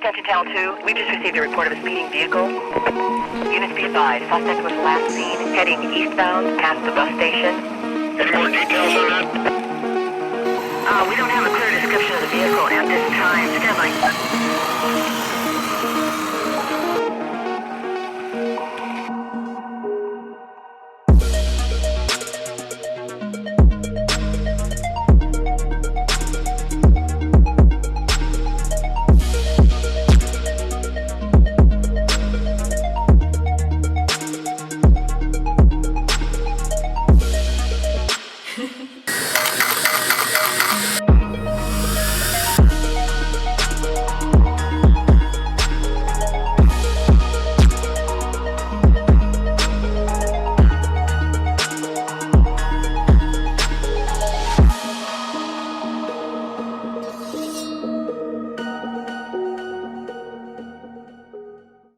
Attention Town 2, we just received a report of a speeding vehicle. Units be advised, suspect was last seen heading eastbound past the bus station. Any more details on that? We don't have a clear description of the vehicle at this time. Stand by.